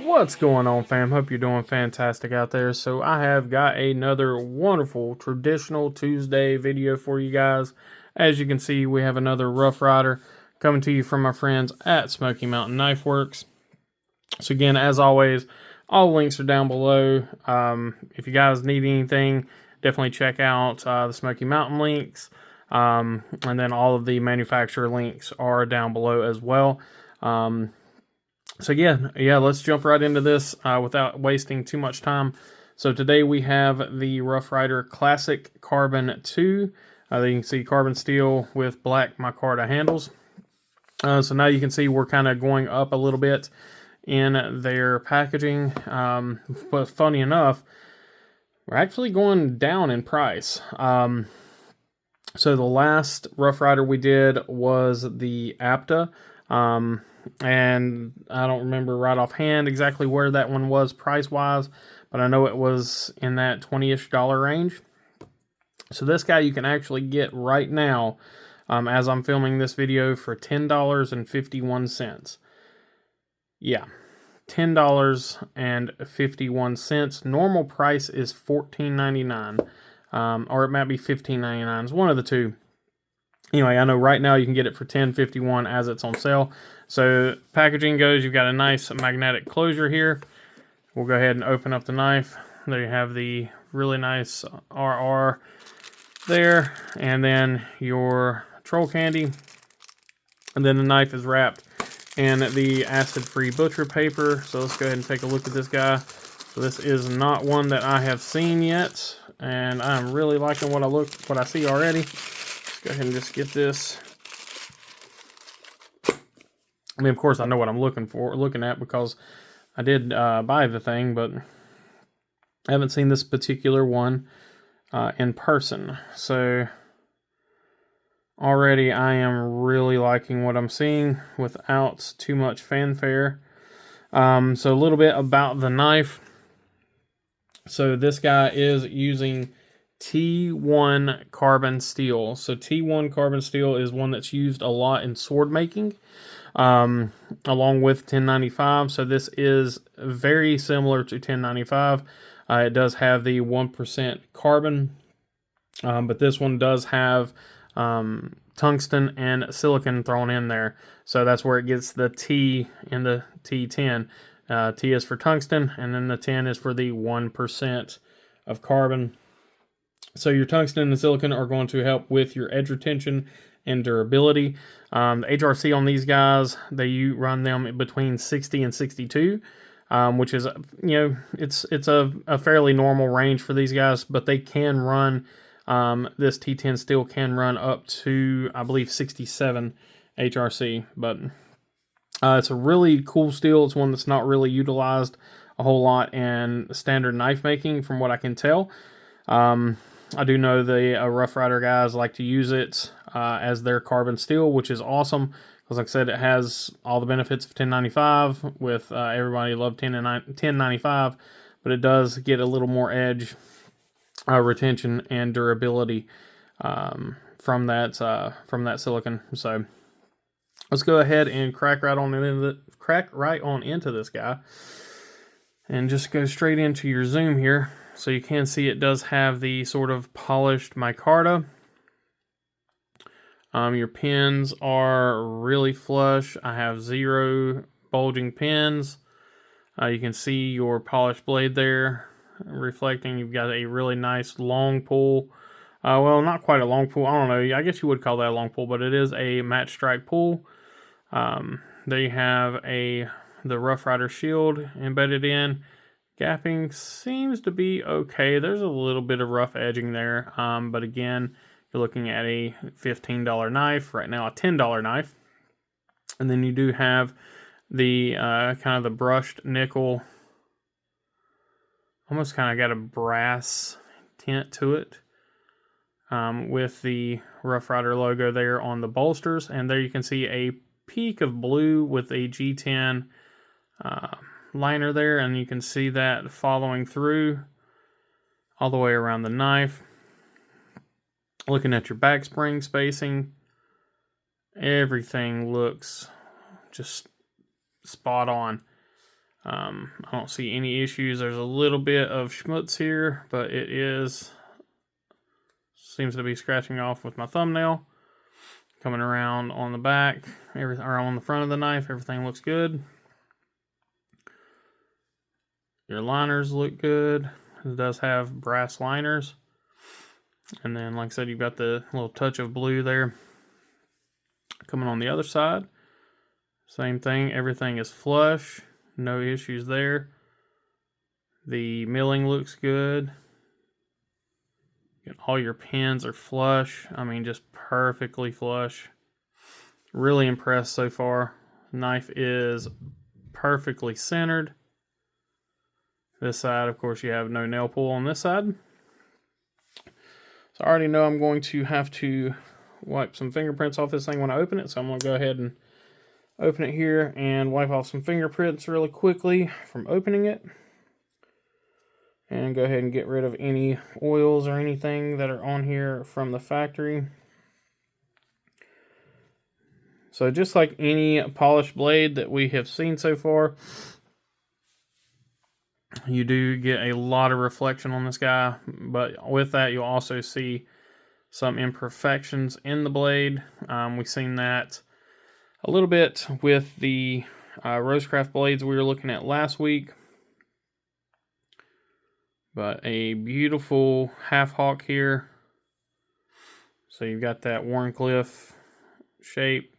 What's going on, fam? Hope you're doing fantastic out there. So I have got another wonderful traditional Tuesday video for you guys. As you can see, we have another Rough Rider coming to you from our friends at Smoky Mountain Knife Works. So again, as always, all links are down below. If you guys need anything, definitely check out the Smoky Mountain links. And then all of the manufacturer links are down below as well. So yeah, let's jump right into this without wasting too much time. So today we have the Rough Rider Classic Carbon 2. There you can see carbon steel with black micarta handles. So now you can see we're kind of going up a little bit in their packaging. But funny enough, we're actually going down in price. So the last Rough Rider we did was the APTA. And I don't remember right offhand exactly where that one was price-wise, but I know it was in that $20-ish range. So this guy you can actually get right now, as I'm filming this video, for $10.51. Yeah, $10.51. Normal price is $14.99, or it might be $15.99. It's one of the two. Anyway, I know right now you can get it for $10.51 as it's on sale. So packaging goes, you've got a nice magnetic closure here. We'll go ahead and open up the knife. There you have the really nice RR there, and then your troll candy. And then the knife is wrapped in the acid-free butcher paper. So let's go ahead and take a look at this guy. So this is not one that I have seen yet, and I'm really liking what I see already. Let's go ahead and just get this. I mean, of course, I know what I'm looking at because I did buy the thing, but I haven't seen this particular one in person. So already I am really liking what I'm seeing without too much fanfare. So a little bit about the knife. So this guy is using T1 carbon steel. So T1 carbon steel is one that's used a lot in sword making. Along with 1095. So this is very similar to 1095. It does have the 1% carbon, but this one does have tungsten and silicon thrown in there. So that's where it gets the T in the T10. T is for tungsten, and then the 10 is for the 1% of carbon. So your tungsten and silicon are going to help with your edge retention and durability. The HRC on these guys, you run them between 60 and 62, which is, it's a fairly normal range for these guys, but they can run, this T10 steel can run up to, I believe, 67 HRC, but it's a really cool steel. It's one that's not really utilized a whole lot in standard knife making, from what I can tell. I do know the Rough Rider guys like to use it as their carbon steel, which is awesome because, like I said, it has all the benefits of 1095 with everybody loved 1095, but it does get a little more edge retention and durability from that silicon. So let's go ahead and crack right on into this guy and just go straight into your zoom here. So you can see it does have the sort of polished micarta. Your pins are really flush. I have 0 bulging pins. You can see your polished blade there reflecting. You've got a really nice long pull. Well, not quite a long pull. I don't know. I guess you would call that a long pull, but it is a match strike pull. There you have the Rough Rider shield embedded in. Gapping seems to be okay. There's a little bit of rough edging there, but again, you're looking at a $15 knife, right now a $10 knife. And then you do have the kind of the brushed nickel, almost kind of got a brass tint to it, with the Rough Rider logo there on the bolsters. And there you can see a peak of blue with a G10 liner there, and you can see that following through all the way around the knife. Looking at your back spring spacing, everything looks just spot on. I don't see any issues. There's a little bit of schmutz here, but seems to be scratching off with my thumbnail. Coming around on the back, or on the front of the knife, everything looks good. Your liners look good. It does have brass liners. And then, like I said, you've got the little touch of blue there. Coming on the other side, same thing. Everything is flush. No issues there. The milling looks good. All your pins are flush. I mean, just perfectly flush. Really impressed so far. Knife is perfectly centered. This side, of course, you have no nail pull on this side. So I already know I'm going to have to wipe some fingerprints off this thing when I open it. So I'm going to go ahead and open it here and wipe off some fingerprints really quickly from opening it. And go ahead and get rid of any oils or anything that are on here from the factory. So just like any polished blade that we have seen so far, you do get a lot of reflection on this guy. But with that, you'll also see some imperfections in the blade. We've seen that a little bit with the Rosecraft blades we were looking at last week. But a beautiful half hawk here. So you've got that Warncliffe shape.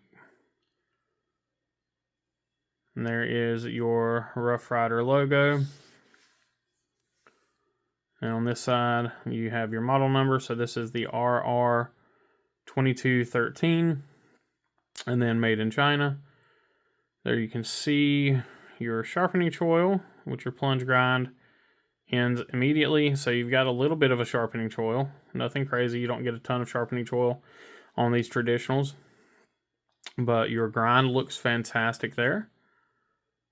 And there is your Rough Rider logo. And on this side, you have your model number. So this is the RR2213. And then made in China. There you can see your sharpening choil with your plunge grind. Ends immediately, so you've got a little bit of a sharpening choil. Nothing crazy. You don't get a ton of sharpening choil on these traditionals. But your grind looks fantastic there.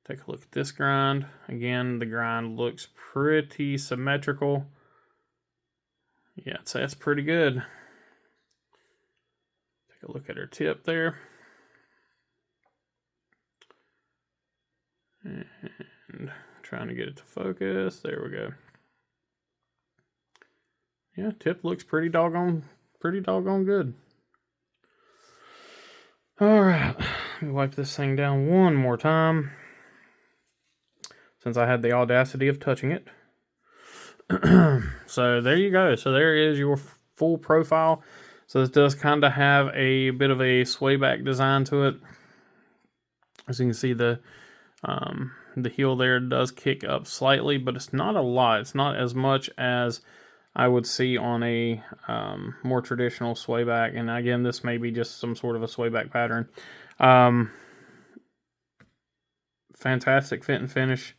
Take a look at this grind. Again, the grind looks pretty symmetrical. Yeah, I'd say that's pretty good. Take a look at her tip there. And trying to get it to focus. There we go. Yeah, tip looks pretty doggone good. All right, let me wipe this thing down one more time, since I had the audacity of touching it. So there you go. So there is your full profile. So this does kind of have a bit of a sway back design to it. As you can see, the heel there does kick up slightly, but it's not a lot. It's not as much as I would see on a more traditional sway back. And again, this may be just some sort of a sway back pattern. Fantastic fit and finish,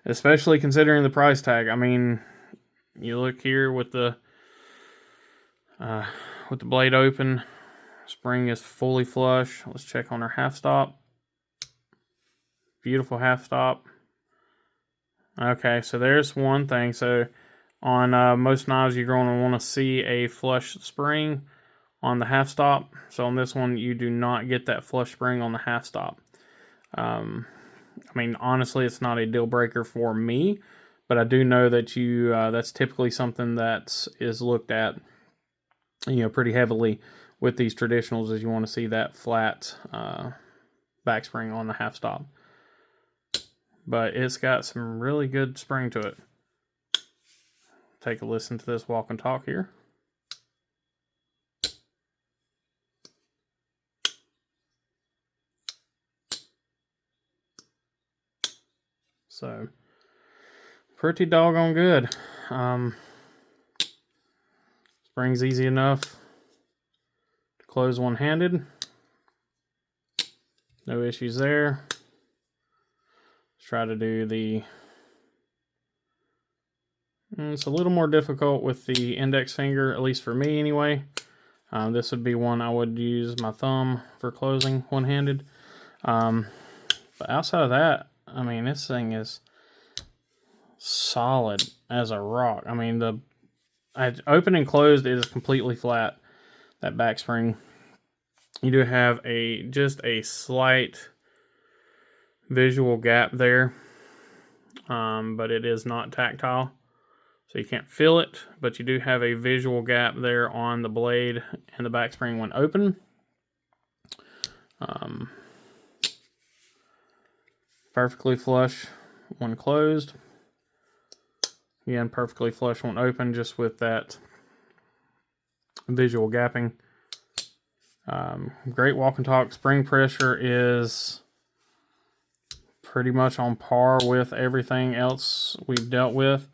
especially considering the price tag. I mean, you look here with the blade open, spring is fully flush. Let's check on our half stop. Beautiful half stop. Okay, so there's one thing. So on most knives, you're going to want to see a flush spring on the half stop. So on this one, you do not get that flush spring on the half stop. I mean, honestly, it's not a deal breaker for me, but I do know that that's typically something that is looked at, pretty heavily with these traditionals, is you want to see that flat back spring on the half stop. But it's got some really good spring to it. Take a listen to this walk and talk here. So, pretty doggone good. Spring's easy enough to close one-handed. No issues there. Try to do it's a little more difficult with the index finger, at least for me anyway. This would be one I would use my thumb for closing one-handed. But outside of that, I mean, this thing is solid as a rock. I mean, the open and closed is completely flat, that back spring. You do have just a slight visual gap there, but it is not tactile, so you can't feel it, but you do have a visual gap there on the blade and the back spring when open. Perfectly flush when closed. Again, perfectly flush when open, just with that visual gapping. Great walk and talk. Spring pressure is pretty much on par with everything else we've dealt with.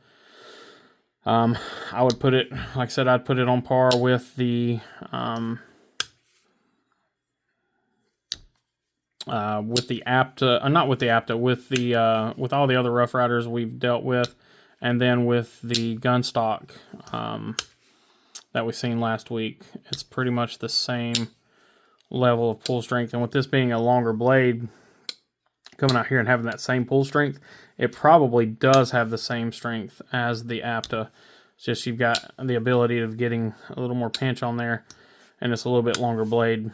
I would put it, like I said, I'd put it on par with the APTA, not with the APTA, with all the other Rough Riders we've dealt with, and then with the gun stock that we seen last week. It's pretty much the same level of pull strength, and with this being a longer blade, coming out here and having that same pull strength, it probably does have the same strength as the APTA. It's just you've got the ability of getting a little more pinch on there, and it's a little bit longer blade.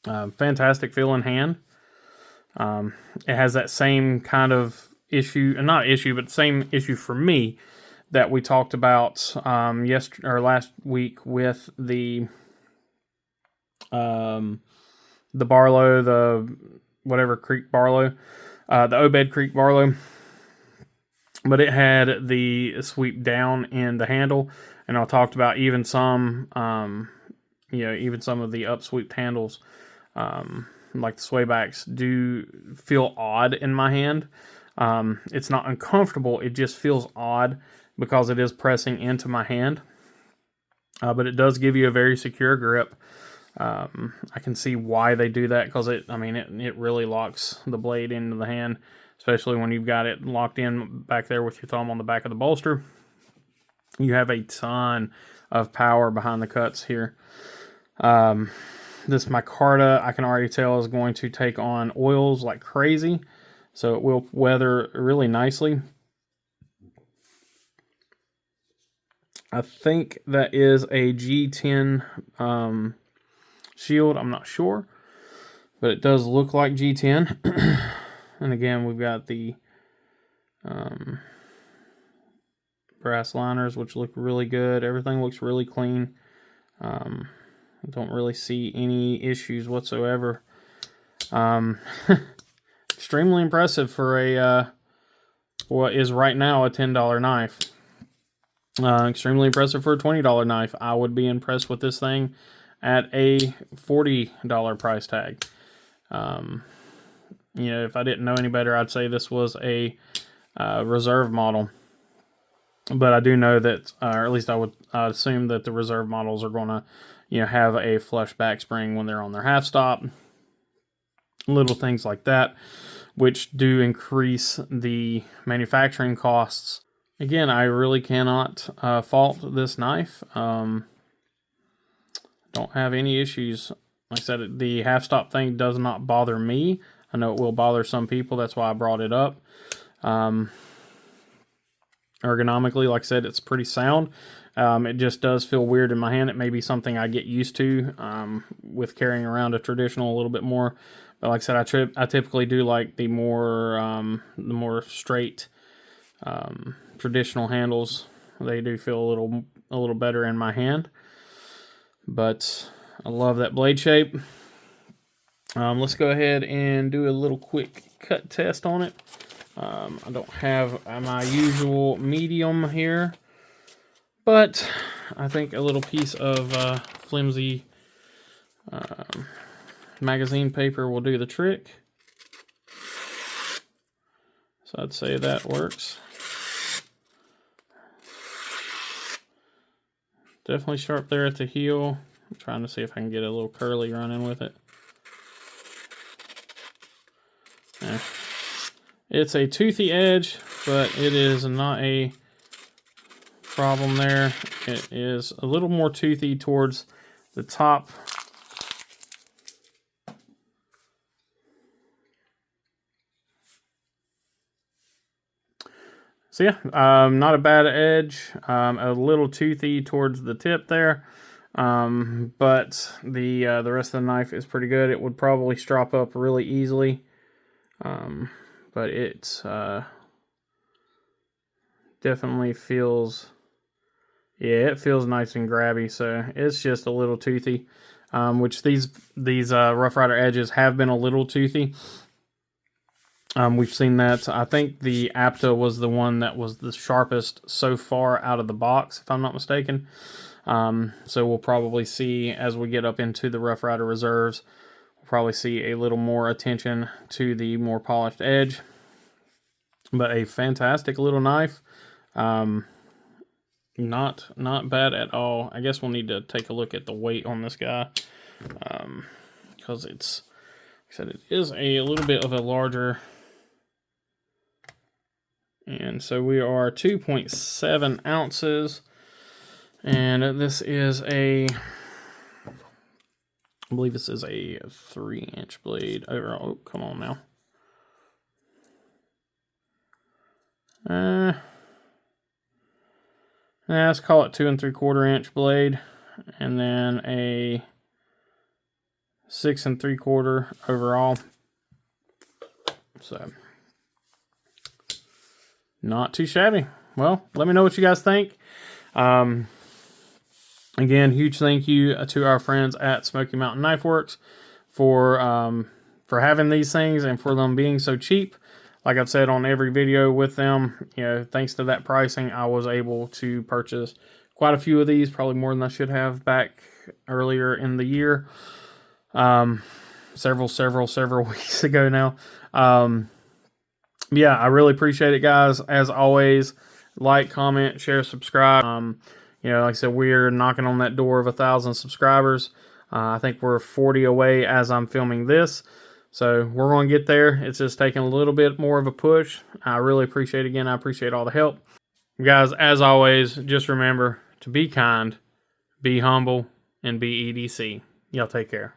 Fantastic feel in hand. It has that same kind of issue, not issue, but same issue for me that we talked about last week with the Barlow, the whatever Creek Barlow, the Obed Creek Barlow, but it had the sweep down in the handle, and I talked about even some, even some of the upsweeped handles, like the swaybacks, do feel odd in my hand. It's not uncomfortable, it just feels odd because it is pressing into my hand, but it does give you a very secure grip. I can see why they do that, because it really locks the blade into the hand, especially when you've got it locked in back there with your thumb on the back of the bolster. You have a ton of power behind the cuts here. This micarta, I can already tell, is going to take on oils like crazy, so it will weather really nicely. I think that is a G10 shield, I'm not sure, but it does look like G10. And again, we've got the brass liners, which look really good. Everything looks really clean. I don't really see any issues whatsoever. Extremely impressive for a what is right now a $10 knife. Extremely impressive for a $20 knife. I would be impressed with this thing at a $40 price tag. If I didn't know any better, I'd say this was a reserve model. But I do know that, or at least I would assume that the reserve models are going to, have a flush back spring when they're on their half stop. Little things like that, which do increase the manufacturing costs. Again, I really cannot fault this knife. Don't have any issues. Like I said, the half stop thing does not bother me. I know it will bother some people. That's why I brought it up. Ergonomically, like I said, it's pretty sound. It just does feel weird in my hand. It may be something I get used to with carrying around a traditional a little bit more. But like I said, I typically do like the more straight traditional handles. They do feel a little better in my hand. But I love that blade shape. Let's go ahead and do a little quick cut test on it. I don't have my usual medium here, but I think a little piece of flimsy magazine paper will do the trick. So I'd say that works. Definitely sharp there at the heel. I'm trying to see if I can get a little curly running with it. Yeah. It's a toothy edge, but it is not a problem there. It is a little more toothy towards the top. So yeah, not a bad edge, a little toothy towards the tip there, but the rest of the knife is pretty good. It would probably strop up really easily. But it's definitely feels, yeah, it feels nice and grabby. So it's just a little toothy, which these Rough Rider edges have been a little toothy. We've seen that. I think the Apta was the one that was the sharpest so far out of the box, if I'm not mistaken. So we'll probably see as we get up into the Rough Rider Reserves, we'll probably see a little more attention to the more polished edge. But a fantastic little knife. Not bad at all. I guess we'll need to take a look at the weight on this guy. Because it's, like I said, it is a little bit of a larger. And so we are 2.7 ounces. And this is I believe this is a 3-inch blade overall. Oh, come on now. Let's call it 2 3/4 inch blade, and then a 6 3/4 overall. So not too shabby. Well, let me know what you guys think. Again, huge thank you to our friends at Smoky Mountain Knife Works for having these things and for them being so cheap. Like I've said on every video with them, you know, thanks to that pricing, I was able to purchase quite a few of these, probably more than I should have back earlier in the year. Several weeks ago now. Yeah, I really appreciate it, guys. As always, like, comment, share, subscribe. You know, like I said, we're knocking on that door of 1,000 subscribers. I think we're 40 away as I'm filming this. So we're going to get there. It's just taking a little bit more of a push. I really appreciate it. Again, I appreciate all the help. Guys, as always, just remember to be kind, be humble, and be EDC. Y'all take care.